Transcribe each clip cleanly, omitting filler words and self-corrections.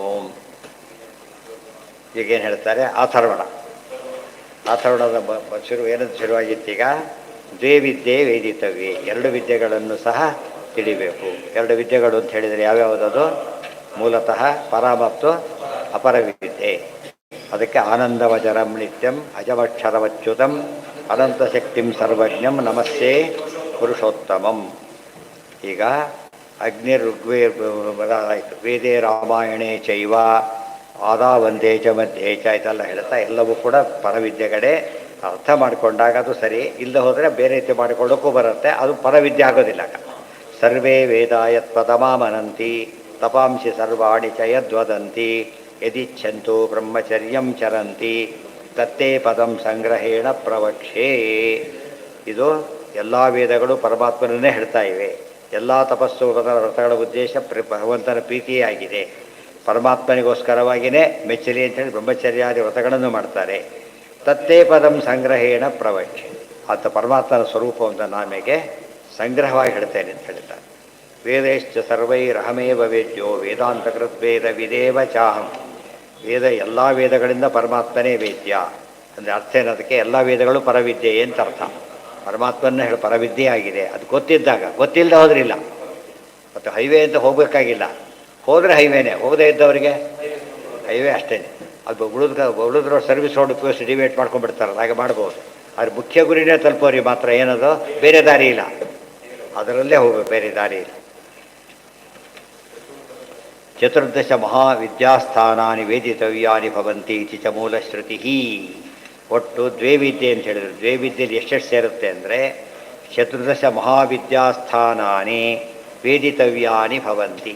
ಓಂ. ಈಗೇನು ಹೇಳ್ತಾರೆ? ಅಥರ್ವಣ. ಅಥರ್ವಣದ ಏನಂತ ಶುರುವಾಗಿತ್ತೀಗ? ದ್ವೇ ವಿದ್ಯೆ ವೇದಿತವ್ಯೆ, ಎರಡು ವಿದ್ಯೆಗಳನ್ನು ಸಹ ತಿಳಿಬೇಕು. ಎರಡು ವಿದ್ಯೆಗಳು ಅಂತ ಹೇಳಿದರೆ ಯಾವ್ಯಾವುದದು? ಮೂಲತಃ ಪರ ಮತ್ತು ಅಪರ ವಿದ್ಯೆ. ಅದಕ್ಕೆ ಆನಂದವಚರಂ ನಿತ್ಯಂ ಅಜಮಕ್ಷರವಚ್ಯುತಂ ಅನಂತಶಕ್ತಿಂ ಸರ್ವಜ್ಞಂ ನಮಸ್ತೆ ಪುರುಷೋತ್ತಮಂ. ಈಗ ಅಗ್ನಿರ್ಋಗ್ವೇದಾಯಿತು, ವೇದೇ ರಾಮಾಯಣೇ ಚೈವ ಆದಾವಂದೇ ಚ ಮಧ್ಯೆ ಚ ಇದೆಲ್ಲ ಹೇಳ್ತಾ ಎಲ್ಲವೂ ಕೂಡ ಪರವಿದ್ಯೆಗಳೇ. ಅರ್ಥ ಮಾಡಿಕೊಂಡಾಗ ಅದು ಸರಿ, ಇಲ್ಲದೆ ಹೋದರೆ ಬೇರೆ ರೀತಿ ಮಾಡಿಕೊಳ್ಳೋಕ್ಕೂ ಬರುತ್ತೆ, ಅದು ಪರವಿದ್ಯೆ ಆಗೋದಿಲ್ಲ. ಸರ್ವೇ ವೇದ ಯತ್ಪದಮಾಮನಂತಿ ತಪಾಂಸಿ ಸರ್ವಾಣಿ ಚ ಯದ್ವದಂತಿ ಯದಿಚ್ಛಂತು ಬ್ರಹ್ಮಚರ್ಯಂ ಚರಂತಿ ತತ್ತೇ ಪದಂ ಸಂಗ್ರಹೇಣ ಪ್ರವಕ್ಷೇ. ಇದು ಎಲ್ಲ ವೇದಗಳು ಪರಮಾತ್ಮನನ್ನೇ ಹೇಳ್ತಾ ಇವೆ. ಎಲ್ಲ ತಪಸ್ಸು ವ್ರತಗಳ ಉದ್ದೇಶ ಭಗವಂತನ ಪ್ರೀತಿಯೇ ಆಗಿದೆ. ಪರಮಾತ್ಮನಿಗೋಸ್ಕರವಾಗಿಯೇ ಮೆಚ್ಚಲಿ ಅಂತೇಳಿ ಬ್ರಹ್ಮಚರ್ಯಾದಿ ವ್ರತಗಳನ್ನು ಮಾಡ್ತಾರೆ. ತತ್ತೇ ಪದಂ ಸಂಗ್ರಹೇಣ ಪ್ರವಕ್ಷೆ, ಅಂತ ಪರಮಾತ್ಮನ ಸ್ವರೂಪವನ್ನು ನಮಗೆ ಸಂಗ್ರಹವಾಗಿ ಹೇಳ್ತೇನೆ ಅಂತ ಹೇಳ್ತಾರೆ. ವೇದೈಶ್ಚ ಸರ್ವೈರಹಮೇವ ವೇದ್ಯೋ ವೇದಾಂತಕೃತ್ ವೇದ ವಿದೇವ ಚಾಹಂ. ವೇದ ಎಲ್ಲ ವೇದಗಳಿಂದ ಪರಮಾತ್ಮನೇ ವೇದ್ಯ ಅಂದರೆ ಅರ್ಥ ಏನದಕ್ಕೆ? ಎಲ್ಲ ವೇದಗಳು ಪರವಿದ್ಯೆ ಅಂತ ಅರ್ಥ. ಪರಮಾತ್ಮನ ಹೇಳಿ ಪರವಿದ್ಯೆ ಆಗಿದೆ. ಅದು ಗೊತ್ತಿದ್ದಾಗ, ಗೊತ್ತಿಲ್ಲದೆ ಹೋದ್ರಿಲ್ಲ. ಮತ್ತು ಹೈವೇ ಅಂತ ಹೋಗಬೇಕಾಗಿಲ್ಲ, ಹೋದರೆ ಹೈವೇನೇ. ಹೋಗದೇ ಇದ್ದವರಿಗೆ ಹೈವೇ ಅಷ್ಟೇ. ಅದು ಉಳಿದ್ರು ಸರ್ವಿಸ್ ರೋಡ್ ಉಪಯೋಗಿಸಿ ಡಿವೇಟ್ ಮಾಡ್ಕೊಂಡ್ಬಿಡ್ತಾರಲ್ಲ, ಹಾಗೆ ಮಾಡ್ಬೋದು. ಆದರೆ ಮುಖ್ಯ ಗುರಿನೇ ತಲುಪೋರಿಗೆ ಮಾತ್ರ ಏನದು? ಬೇರೆ ದಾರಿ ಇಲ್ಲ, ಅದರಲ್ಲೇ ಹೋಗಬೇಕು, ಬೇರೆ ದಾರಿ ಇಲ್ಲ. ಚತುರ್ದಶ ಮಹಾವಿದ್ಯಾಸ್ಥಾನಾನಿ ವೇದಿತವ್ಯಾನಿ ಭವಂತಿ ಇತಿ ಚ ಮೂಲಶ್ರುತಿ. ಒಟ್ಟು ದ್ವೇ ವಿದ್ಯೆ ಅಂತ ಹೇಳಿದ್ರು. ದ್ವೇ ವಿದ್ಯೆಯಲ್ಲಿ ಎಷ್ಟೆಷ್ಟು ಸೇರುತ್ತೆ ಅಂದರೆ, ಚತುರ್ದಶ ಮಹಾವಿದ್ಯಾಸ್ಥಾನಾನಿ ವೇದಿತವ್ಯಾನಿ ಭವಂತಿ.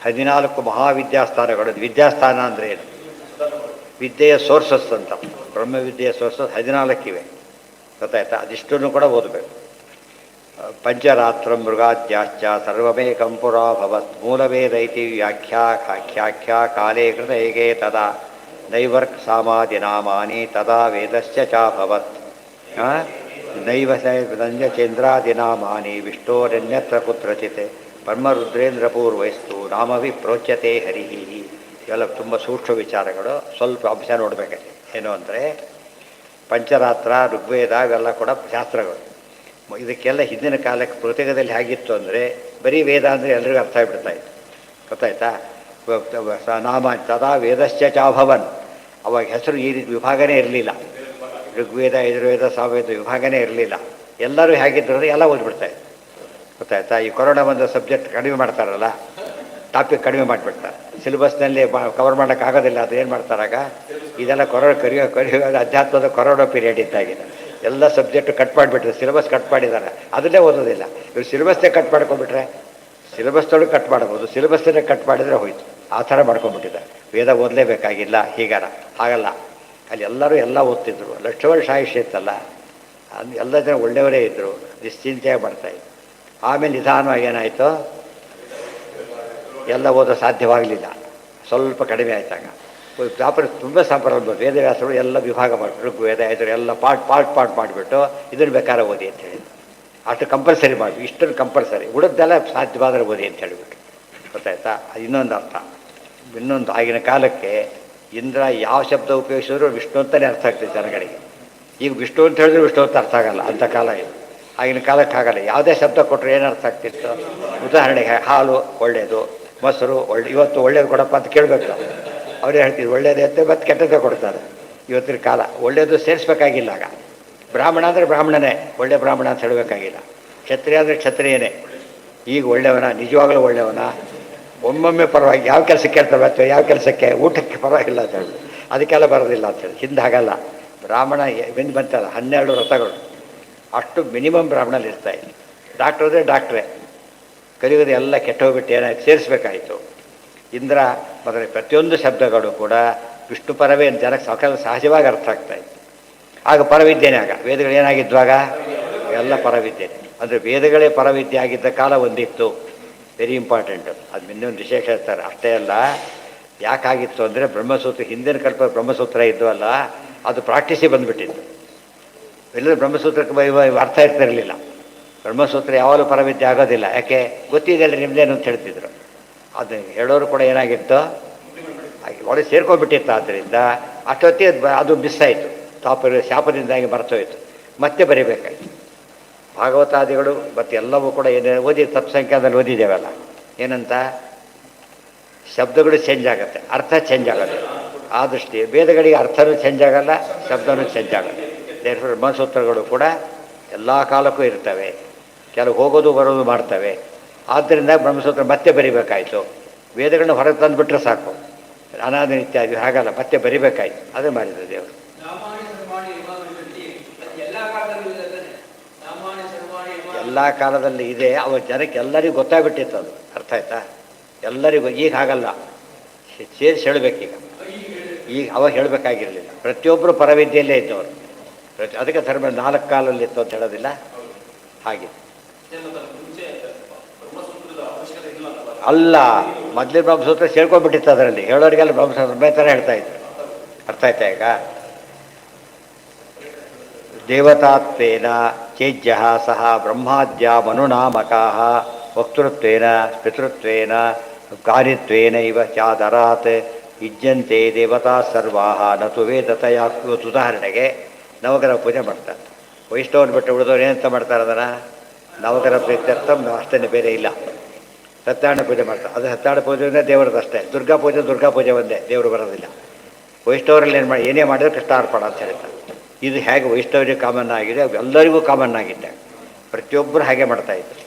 14 ಮಹಾವಿದ್ಯಾಸ್ಥಾನಗಳು. ವಿದ್ಯಾಸ್ಥಾನ ಅಂದರೆ ಏನು? ವಿದ್ಯೆಯ ಸೋರ್ಸಸ್ ಅಂತ. ಬ್ರಹ್ಮವಿದ್ಯೆಯ ಸೋರ್ಸಸ್ 14 ಇವೆ, ಗೊತ್ತಾಯ್ತಾ? ಅದಿಷ್ಟನ್ನು ಕೂಡ ಓದಬೇಕು. ಪಂಚರಾತ್ರ ಮೃಗಾದ್ಯಾಶ್ಚ ಸರ್ವಮೇಕಂ ಪುರಾ ಭವತ್ ಮೂಲವೇದೈತಿ ವ್ಯಾಖ್ಯಾಖ್ಯಾ ಕಾಲೇ ಕೃತ ಹೇಗೆ ತದಾ ನೈವರ್ಕ್ ಸಾಮಾದಿ ನಾಮಾನಿ ತದಾ ವೇದಶ್ಚ ಚಾಭವತ್. ನೈವ ನಂಜಚೇಂದ್ರಾದಿ ನಾಮಾನಿ ವಿಷ್ಣೋರನ್ಯತ್ರ ಕುತ್ರಚಿತ್ ಬ್ರಹ್ಮರುದ್ರೇಂದ್ರಪೂರ್ವೈಸ್ತು ನಾಮವಿ ಪ್ರೋಚ್ಯತೆ ಹರಿ. ಇವೆಲ್ಲ ತುಂಬ ಸೂಕ್ಷ್ಮ ವಿಚಾರಗಳು. ಸ್ವಲ್ಪ ಅಂಶ ನೋಡಬೇಕಲ್ಲಿ. ಏನು ಅಂದರೆ, ಪಂಚರಾತ್ರ, ಋಗ್ವೇದ ಇವೆಲ್ಲ ಕೂಡ ಶಾಸ್ತ್ರಗಳು. ಇದಕ್ಕೆಲ್ಲ ಹಿಂದಿನ ಕಾಲಕ್ಕೆ ಪೃಥಿಗದಲ್ಲಿ ಹೇಗಿತ್ತು ಅಂದರೆ, ಬರೀ ವೇದ ಅಂದರೆ ಎಲ್ರಿಗೂ ಅರ್ಥ ಆಗಿಬಿಡ್ತಾಯಿತ್ತು, ಗೊತ್ತಾಯ್ತಾ? ನಾಮ ತದಾ ವೇದಶ್ಚ ಚಾಭವನ್. ಅವಾಗ ಹೆಸರು ಈ ರೀತಿ ವಿಭಾಗನೇ ಇರಲಿಲ್ಲ. ಋಗ್ವೇದ, ಯಜುರ್ವೇದ, ಸಾಮವೇದ ವಿಭಾಗನೇ ಇರಲಿಲ್ಲ. ಎಲ್ಲರೂ ಹೇಗಿದ್ರು ಅಂದರೆ ಎಲ್ಲ ಓದ್ಬಿಡ್ತಾಯಿತ್ತು, ಗೊತ್ತಾಯ್ತಾ? ಈ ಕೊರೋನಾ ಬಂದ ಸಬ್ಜೆಕ್ಟ್ ಕಡಿಮೆ ಮಾಡ್ತಾರಲ್ಲ, ಟಾಪಿಕ್ ಕಡಿಮೆ ಮಾಡಿಬಿಡ್ತಾರೆ. ಸಿಲೆಬಸ್ನಲ್ಲಿ ಕವರ್ ಮಾಡೋಕ್ಕಾಗೋದಿಲ್ಲ. ಅದು ಏನು ಮಾಡ್ತಾರಾಗ? ಇದೆಲ್ಲ ಕರಿಯೋ ಅಧ್ಯಾತ್ಮದ ಕೊರೋನಾ ಪೀರಿಯಡ್ ಇದ್ದಾಗಿದೆ. ಎಲ್ಲ ಸಬ್ಜೆಕ್ಟು ಕಟ್ ಮಾಡಿಬಿಟ್ರೆ, ಸಿಲೆಬಸ್ ಕಟ್ ಮಾಡಿದ್ದಾರೆ, ಅದನ್ನೇ ಓದೋದಿಲ್ಲ. ಇವ್ರು ಸಿಲೆಬಸ್ಸೇ ಕಟ್ ಮಾಡ್ಕೊಂಡ್ಬಿಟ್ರೆ, ಸಿಲೆಬಸ್ದೊಳಗೆ ಕಟ್ ಮಾಡ್ಬೋದು, ಸಿಲೆಬಸ್ಸನ್ನೇ ಕಟ್ ಮಾಡಿದರೆ ಹೋಯ್ತು. ಆ ಥರ ಮಾಡ್ಕೊಂಡ್ಬಿಟ್ಟಿದ್ದಾರೆ. ವೇದ ಓದಲೇಬೇಕಾಗಿಲ್ಲ ಹೀಗಾರ. ಹಾಗಲ್ಲ, ಅಲ್ಲಿ ಎಲ್ಲರೂ ಎಲ್ಲ ಓದ್ತಿದ್ರು. ಲಕ್ಷ ವರ್ಷ ಆಯುಷ್ಯ ಇತ್ತಲ್ಲ, ಎಲ್ಲ ಜನ ಒಳ್ಳೆಯವರೇ ಇದ್ದರು, ನಿಶ್ಚಿಂತೆಯಾಗಿ ಮಾಡ್ತಾಯಿದ್ರು. ಆಮೇಲೆ ನಿಧಾನವಾಗಿ ಏನಾಯಿತು? ಎಲ್ಲ ಓದೋ ಸಾಧ್ಯವಾಗಲಿಲ್ಲ, ಸ್ವಲ್ಪ ಕಡಿಮೆ ಆಯ್ತಾಗ. ತುಂಬ ಸಂಪ್ರದಾಯ ವೇದವ್ಯಾಸರು ಎಲ್ಲ ವಿಭಾಗ ಮಾಡಿಬಿಟ್ರು. ಋಗ್ವೇದ, ಯಜುರ್ ಎಲ್ಲ ಪಾರ್ಟ್ ಮಾಡಿಬಿಟ್ಟು ಇದನ್ನು ಬೇಕಾದ್ರೆ ಓದಿ ಅಂತ ಹೇಳಿದ್ರು. ಅಷ್ಟು ಕಂಪಲ್ಸರಿ ಮಾಡಿ, ಇಷ್ಟನ್ನು ಕಂಪಲ್ಸರಿ, ಉಳಿದೆಲ್ಲ ಸಾಧ್ಯವಾದರೆ ಓದಿ ಅಂತ ಹೇಳಿಬಿಟ್ಟು, ಗೊತ್ತಾಯ್ತಾ? ಅದು ಇನ್ನೊಂದು ಅರ್ಥ. ಇನ್ನೊಂದು, ಆಗಿನ ಕಾಲಕ್ಕೆ ಇಂದ್ರ ಯಾವ ಶಬ್ದ ಉಪಯೋಗಿಸಿದ್ರು ವಿಷ್ಣು ಅಂತಲೇ ಅರ್ಥ ಆಗ್ತದೆ ಜನಗಳಿಗೆ. ಈಗ ವಿಷ್ಣು ಅಂತ ಹೇಳಿದ್ರು ವಿಷ್ಣು ಅಂತ ಅರ್ಥ ಆಗಲ್ಲ, ಅಂಥ ಕಾಲ ಇದು. ಆಗಿನ ಕಾಲಕ್ಕೆ ಆಗಲ್ಲ. ಯಾವುದೇ ಶಬ್ದ ಕೊಟ್ಟರೆ ಏನು ಅರ್ಥ ಆಗ್ತಿತ್ತು? ಉದಾಹರಣೆಗೆ ಹಾಲು ಒಳ್ಳೆಯದು, ಮೊಸರು ಒಳ್ಳೆ, ಇವತ್ತು ಒಳ್ಳೇದು ಕೊಡಪ್ಪ ಅಂತ ಕೇಳಬೇಕು. ಅವರೇ ಹೇಳ್ತಿದ್ರು ಒಳ್ಳೇದೇ ಅಂತ, ಮತ್ತು ಕೆಟ್ಟದ್ದೇ ಕೊಡ್ತಾರೆ. ಇವತ್ತಿನ ಕಾಲ ಒಳ್ಳೆಯದು ಸೇರಿಸ್ಬೇಕಾಗಿಲ್ಲ. ಆಗ ಬ್ರಾಹ್ಮಣ ಅಂದರೆ ಬ್ರಾಹ್ಮಣನೇ, ಒಳ್ಳೆ ಬ್ರಾಹ್ಮಣ ಅಂತ ಹೇಳಬೇಕಾಗಿಲ್ಲ. ಕ್ಷತ್ರಿಯ ಅಂದರೆ ಕ್ಷತ್ರಿಯನೇ. ಈಗ ಒಳ್ಳೆಯವನ, ನಿಜವಾಗಲೂ ಒಳ್ಳೆಯವನ, ಒಮ್ಮೊಮ್ಮೆ ಪರವಾಗಿ ಯಾವ ಕೆಲಸಕ್ಕೆ ಹೇಳ್ತಾರೆ, ಅಥವಾ ಯಾವ ಕೆಲಸಕ್ಕೆ ಊಟಕ್ಕೆ ಪರವಾಗಿಲ್ಲ ಅಂತ ಹೇಳಿ, ಅದಕ್ಕೆಲ್ಲ ಬರೋದಿಲ್ಲ ಅಂತೇಳಿ. ಹಿಂದೆ ಹಾಗಲ್ಲ. ಬ್ರಾಹ್ಮಣ ಬೆಂದು ಬಂತಲ್ಲ, 12 ವ್ರತಗಳು, ಅಷ್ಟು ಮಿನಿಮಮ್ ಬ್ರಾಹ್ಮಣಲ್ಲಿ ಇರ್ತಾಯಿತ್ತು. ಡಾಕ್ಟ್ರ್ ಅಂದರೆ ಡಾಕ್ಟ್ರೇ. ಕಲಿಯುವುದು ಎಲ್ಲ ಕೆಟ್ಟ ಹೋಗ್ಬಿಟ್ಟು ಏನಾಯ್ತು? ಸೇರಿಸ್ಬೇಕಾಯಿತು. ಇಂದ್ರ ಮೊದಲೇ ಪ್ರತಿಯೊಂದು ಶಬ್ದಗಳು ಕೂಡ ವಿಷ್ಣು ಪರವೇ ಜನಕ್ಕೆ ಸಹಜವಾಗಿ ಅರ್ಥ ಆಗ್ತಾಯಿತ್ತು. ಆಗ ಪರವಿದ್ಯೆನೇ. ಆಗ ವೇದಗಳು ಏನಾಗಿದ್ವಾಗ ಎಲ್ಲ ಪರವಿದ್ಯೆ. ಅಂದರೆ ವೇದಗಳೇ ಪರವಿದ್ಯೆ ಆಗಿದ್ದ ಕಾಲ ಒಂದಿತ್ತು, ವೆರಿ ಇಂಪಾರ್ಟೆಂಟು. ಅದು ಇನ್ನೊಂದು ವಿಶೇಷ ಇರ್ತಾರೆ. ಅಷ್ಟೇ ಅಲ್ಲ, ಯಾಕಾಗಿತ್ತು ಅಂದರೆ, ಬ್ರಹ್ಮಸೂತ್ರ ಹಿಂದಿನ ಕಲ್ಪ ಬ್ರಹ್ಮಸೂತ್ರ ಇದ್ದು ಅಲ್ಲ, ಅದು ಪ್ರಾಕ್ಟೀಸಿಗೆ ಬಂದುಬಿಟ್ಟಿತ್ತು. ಎಲ್ಲರೂ ಬ್ರಹ್ಮಸೂತ್ರಕ್ಕೆ ಅರ್ಥ ಇರ್ತಿರಲಿಲ್ಲ. ಬ್ರಹ್ಮಸೂತ್ರ ಯಾವಾಗಲೂ ಪರವಿದ್ಯೆ ಆಗೋದಿಲ್ಲ. ಯಾಕೆ? ಗೊತ್ತಿದೆಯಲ್ಲ ನಿಮ್ಮದೇನು ಅಂತ ಹೇಳ್ತಿದ್ರು. ಅದು ಹೇಳೋರು ಕೂಡ ಏನಾಗಿತ್ತು? ಒಳಗೆ ಸೇರ್ಕೊಂಡ್ಬಿಟ್ಟಿತ್ತು. ಆದ್ದರಿಂದ ಅಷ್ಟೊತ್ತಿಗೆ ಅದು ಮಿಸ್ ಆಯಿತು, ಶಾಪದಿಂದಾಗಿ ಮರ್ತೋಯ್ತು. ಮತ್ತೆ ಬರೀಬೇಕಾಯ್ತು. ಭಾಗವತಾದಿಗಳು ಮತ್ತು ಎಲ್ಲವೂ ಕೂಡ ಏನೇ ಓದಿ ತತ್ಸಂಖ್ಯಾದಲ್ಲಿ ಓದಿದ್ದೇವಲ್ಲ, ಏನಂತ ಶಬ್ದಗಳು ಚೇಂಜ್ ಆಗುತ್ತೆ, ಅರ್ಥ ಚೇಂಜ್ ಆಗುತ್ತೆ. ಆ ದೃಷ್ಟಿ ವೇದಗಳಿಗೆ ಅರ್ಥನೂ ಚೇಂಜ್ ಆಗಲ್ಲ, ಶಬ್ದನೂ ಚೇಂಜ್ ಆಗಲ್ಲ. ಬ್ರಹ್ಮಸೂತ್ರಗಳು ಕೂಡ ಎಲ್ಲ ಕಾಲಕ್ಕೂ ಇರ್ತವೆ, ಕೆಲವು ಹೋಗೋದು ಬರೋದು ಮಾಡ್ತವೆ. ಆದ್ದರಿಂದ ಬ್ರಹ್ಮಸೂತ್ರ ಮತ್ತೆ ಬರಿಬೇಕಾಯಿತು. ವೇದಗಳನ್ನ ಹೊರಗೆ ತಂದುಬಿಟ್ರೆ ಸಾಕು, ಅನಾದಿ ಇತ್ಯಾದಿ ಹಾಗಲ್ಲ, ಮತ್ತೆ ಬರಿಬೇಕಾಯ್ತು. ಅದೇ ಮಾಡಿದ್ರು ದೇವರು. ಎಲ್ಲ ಕಾಲದಲ್ಲಿ ಇದೆ, ಅವ ಜನಕ್ಕೆ ಎಲ್ಲರಿಗೂ ಗೊತ್ತಾಗ್ಬಿಟ್ಟಿತ್ತು ಅದು. ಅರ್ಥ ಆಯ್ತಾ? ಎಲ್ಲರಿಗೂ. ಈಗ ಹಾಗಲ್ಲ, ಸೇರಿಸಿ ಹೇಳಬೇಕೀಗ. ಈಗ ಅವಾಗ ಹೇಳಬೇಕಾಗಿರಲಿಲ್ಲ. ಪ್ರತಿಯೊಬ್ಬರು ಪರವಿದ್ಯೆಯಲ್ಲೇ ಇದ್ದವರು. ಅದಕ್ಕೆ ಧರ್ಮ 4 ಕಾಲಲ್ಲಿ ಇತ್ತು ಅಂತ ಹೇಳೋದಿಲ್ಲ. ಹಾಗೆ ಅಲ್ಲ, ಮೊದಲೇ ಬ್ರಹ್ಮಸೂತ್ರ ಸೇರ್ಕೊಂಡ್ಬಿಟ್ಟಿತ್ತು ಅದರಲ್ಲಿ. ಹೇಳೋರಿಗೆಲ್ಲ ಬ್ರಹ್ಮಸೂತ್ರ ಬೇರೆ ಹೇಳ್ತಾ ಇದ್ರು. ಅರ್ಥ ಆಯ್ತಾ? ಈಗ ದೇವತಾತ್ವೇನ ಚೇಜ್ಯ ಸಹ ಬ್ರಹ್ಮಾದ್ಯ ಮನುನಾಮಕಾ ವಕ್ತೃತ್ವೇನ ಪಿತೃತ್ವೇನ ಕಾರ್ಯತ್ವೇನ ಇವ ಚಾದರಾತ್ ಯುಜ್ಯಂತೆ ದೇವತಾ ಸರ್ವಾ ನತು ವೇದತಯ. ಇವತ್ತು ಉದಾಹರಣೆಗೆ ನವಗ್ರಹ ಪೂಜೆ ಮಾಡ್ತಾರೆ. ವೈಷ್ಣವನ ಬಿಟ್ಟು ಉಳಿದವ್ರು ಏನಂತ ಮಾಡ್ತಾರೆ ಅದನ್ನು? ನವಗ್ರಹ ಪ್ರೀತ್ಯರ್ಥ, ಅಷ್ಟೇ, ಬೇರೆ ಇಲ್ಲ. ಸತ್ಯನಾರಾಯಣ ಪೂಜೆ ಮಾಡ್ತಾರೆ, ಅದು ಸತ್ಯನಾರಾಯಣ ಪೂಜೆ ದೇವರದ್ದು ಅಷ್ಟೇ. ದುರ್ಗಾ ಪೂಜೆ ಒಂದೇ, ದೇವರು ಬರೋದಿಲ್ಲ. ವೈಷ್ಣವರಲ್ಲಿ ಏನು ಮಾಡಿ ಏನೇ ಮಾಡಿದ್ರೆ ಕೃಷ್ಣಾರ್ಪಣ ಅಂತ ಹೇಳ್ತಾರೆ. ಇದು ಹೇಗೆ ವೈಷ್ಣವರಿಗೆ ಕಾಮನ್ ಆಗಿದೆ, ಎಲ್ಲರಿಗೂ ಕಾಮನ್ ಆಗಿದೆ. ಪ್ರತಿಯೊಬ್ಬರು ಹಾಗೆ ಮಾಡ್ತಾಯಿದ್ರು.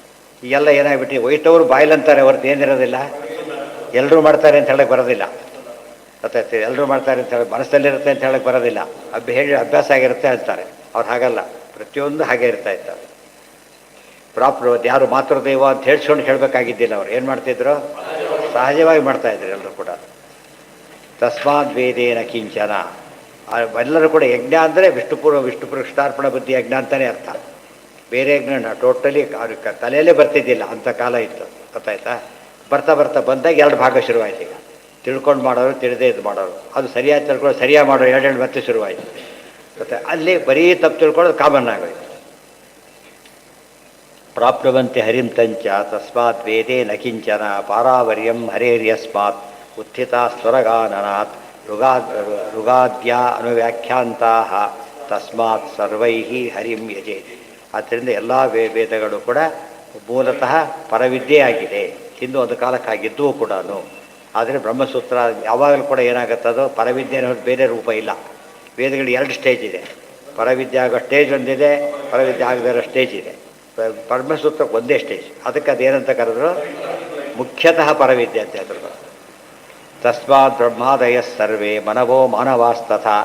ಈಗೆಲ್ಲ ಏನಾಗ್ಬಿಟ್ಟು ವೈಷ್ಣವರು ಬಾಯಿಲಂತಾರೆ ಹೊರತು ಏನಿರೋದಿಲ್ಲ, ಎಲ್ಲರೂ ಮಾಡ್ತಾರೆ ಅಂತ ಹೇಳಕ್ಕೆ ಬರೋದಿಲ್ಲ. ಗೊತ್ತಾಯ್ತು? ಎಲ್ಲರೂ ಮಾಡ್ತಾರೆ ಅಂತ ಹೇಳಿ ಮನಸ್ಸಲ್ಲಿರುತ್ತೆ ಅಂತ ಹೇಳಕ್ಕೆ ಬರೋದಿಲ್ಲ. ಅಭ್ಯಾಸ ಆಗಿರುತ್ತೆ ಅಂತಾರೆ. ಅವ್ರು ಹಾಗಲ್ಲ, ಪ್ರತಿಯೊಂದು ಹಾಗೆ ಇರ್ತಾ ಇದ್ದಾರೆ. ಪ್ರಾಪರ್ ಯಾರು ಮಾತೃದೇವ ಅಂತ ಹೇಳ್ಸ್ಕೊಂಡು ಹೇಳಬೇಕಾಗಿದ್ದಿಲ್ಲ. ಅವ್ರು ಏನು ಮಾಡ್ತಿದ್ರು? ಸಹಜವಾಗಿ ಮಾಡ್ತಾಯಿದ್ರು ಎಲ್ಲರೂ ಕೂಡ. ತಸ್ಮಾದ್ ವೇದೇನ ಕಿಂಚನ. ಎಲ್ಲರೂ ಕೂಡ ಯಜ್ಞ ಅಂದರೆ ವಿಷ್ಣು ಕೃಷ್ಣಾರ್ಪಣ ಬುದ್ಧಿ ಯಜ್ಞ ಅಂತಲೇ ಅರ್ಥ. ಬೇರೆ ಯಜ್ಞ ಟೋಟಲಿ ತಲೆಯಲ್ಲೇ ಬರ್ತಿದ್ದಿಲ್ಲ, ಅಂಥ ಕಾಲ ಇತ್ತು. ಗೊತ್ತಾಯ್ತಾ? ಬರ್ತಾ ಬಂದಾಗ 2 ಭಾಗ ಶುರುವಾಯ್ತು. ಈಗ ತಿಳ್ಕೊಂಡು ಮಾಡೋರು, ತಿಳಿದೇ ಇದು ಮಾಡೋರು. ಅದು ಸರಿಯಾಗಿ ತಿಳ್ಕೊಂಡು ಸರಿಯಾಗಿ ಮಾಡೋರು 2 ಮತ್ತೆ ಶುರುವಾಯಿತು. ಮತ್ತು ಅಲ್ಲಿ ಬರೀ ತಪ್ಪು ತಿಳ್ಕೊಳ್ಳೋದು ಕಾಮನ್ ಆಗೋಯ್ತು. ಪ್ರಾಪ್ನುವಂತೆ ಹರಿಂ ತಂಚ ತಸ್ಮಾತ್ ವೇದೇ ನ ಕಿಂಚನ ಪಾರಾವರ್ಯಂ ಹರೇರ್ಯಸ್ಮಾತ್ ಉತ್ಥಿತ ಸ್ವರಗಾನನಾತ್ ಋಗಾದ್ಯ ಅನುವ್ಯಾಖ್ಯಾಂತಾ ತಸ್ಮಾತ್ ಸರ್ವೈ ಹರಿಂ ಯಜೇತ್. ಆದ್ದರಿಂದ ಎಲ್ಲ ವೇದಗಳು ಕೂಡ ಮೂಲತಃ ಪರವಿದ್ಯೆಯಾಗಿದೆ. ಹಿಂದೂ ಒಂದು ಕಾಲಕ್ಕಾಗಿದ್ದವು ಕೂಡ. ಆದರೆ ಬ್ರಹ್ಮಸೂತ್ರ ಯಾವಾಗಲೂ ಕೂಡ ಏನಾಗುತ್ತದೋ ಪರವಿದ್ಯೆ ಅನ್ನೋದು ಬೇರೆ ರೂಪ ಇಲ್ಲ. ವೇದಗಳು 2 ಸ್ಟೇಜ್ ಇದೆ. ಪರವಿದ್ಯೆ ಆಗೋ ಸ್ಟೇಜ್ ಒಂದಿದೆ, ಪರವಿದ್ಯೆ ಆಗದಿರೋ ಸ್ಟೇಜ್ ಇದೆ. ಬ್ರಹ್ಮಸೂತ್ರಕ್ಕೆ ಒಂದೇ ಸ್ಟೇಜ್. ಅದಕ್ಕೆ ಅದೇನಂತ ಕರೆದ್ರು? ಮುಖ್ಯತಃ ಪರವಿದ್ಯೆ ಅಂತ ಹೇಳಿದ್ರು. ತಸ್ಮಾತ್ ಬ್ರಹ್ಮಾದಯ ಸರ್ವೇ ಮನವೋ ಮಾನವಾಸ್ತಥಾ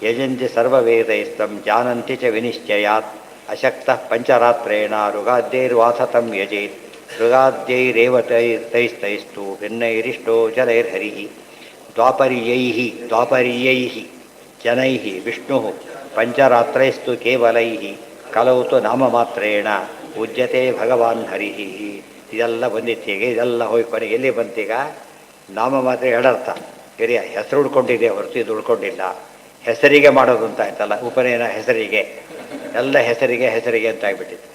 ಯಜಂತಿ ಸರ್ವವೇದೈಸ್ತಂ ಜಾನಂತಿ ಚ ವಿನಿಶ್ಚಯಾತ್ ಅಶಕ್ತಃ ಪಂಚರಾತ್ರೇಣ ಋಗಾದ್ಯೈರ್ವಾಸತಂ ಯಜೇತ್ ಋಗಾದ್ಯೈರೇವ ತೈಸ್ತೈಸ್ತು ಭಿನ್ನೈರಿಷ್ಟೋ ಜಲೈರ್ಹರಿ ದ್ವಾಪರೀಯೈಃ ಜನೈಃ ವಿಷ್ಣುಃ ಪಂಚರಾತ್ರೈಸ್ತು ಕೇವಲೈಃ ಕಲೌ ತು ನಾಮಮಾತ್ರೇಣ ಉಜ್ಯತೆ ಭಗವಾನ್ ಹರಿಃ. ಇದೆಲ್ಲ ಬಂದಿತ್ತೀಗ, ಇದೆಲ್ಲ ಹೋಗಿ ಕೊನೆಗೆ ಎಲ್ಲಿ ಬಂತೀಗ? ನಾಮ ಮಾತ್ರ 2 ಅರ್ಥ. ಹಿರಿಯ ಹೆಸರು ಉಳ್ಕೊಂಡಿದೆ ಹೊರತು ಇದು ಉಳ್ಕೊಂಡಿಲ್ಲ. ಹೆಸರಿಗೆ ಮಾಡೋದು ಅಂತ ಆಯ್ತಲ್ಲ, ಉಪನಯನ ಹೆಸರಿಗೆ, ಎಲ್ಲ ಹೆಸರಿಗೆ ಅಂತ ಆಗಿಬಿಟ್ಟಿದೆ.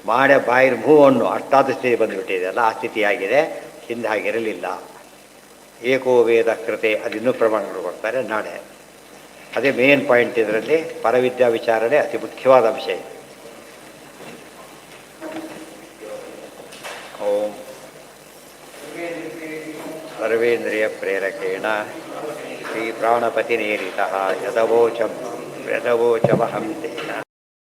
ಮಾಡೆ ಬಾಯಿನ ಹೂವನ್ನು ಅಷ್ಟಾದ ಸ್ಥಿತಿ ಬಂದುಬಿಟ್ಟಿದೆಯಲ್ಲ, ಆ ಸ್ಥಿತಿಯಾಗಿದೆ. ಹಿಂದೆ ಹಾಗಿರಲಿಲ್ಲ. ಏಕೋ ವೇದ ಕೃತೆ, ಅದಿನ್ನೂ ಪ್ರಮಾಣಗಳು ಕೊಡ್ತಾರೆ ನಾಳೆ. ಅದೇ ಮೇನ್ ಪಾಯಿಂಟ್. ಇದರಲ್ಲಿ ಪರವಿದ್ಯಾ ವಿಚಾರಣೆ ಅತಿ ಮುಖ್ಯವಾದ ಅಂಶ. ಓಂ ಸರ್ವೇಂದ್ರಿಯ ಪ್ರೇರಕೇಣ ಶ್ರೀ ಪ್ರಾಣಪತಿ ನೇರಿತಃ ಯದವೋಚಮಹಂ ತೇನ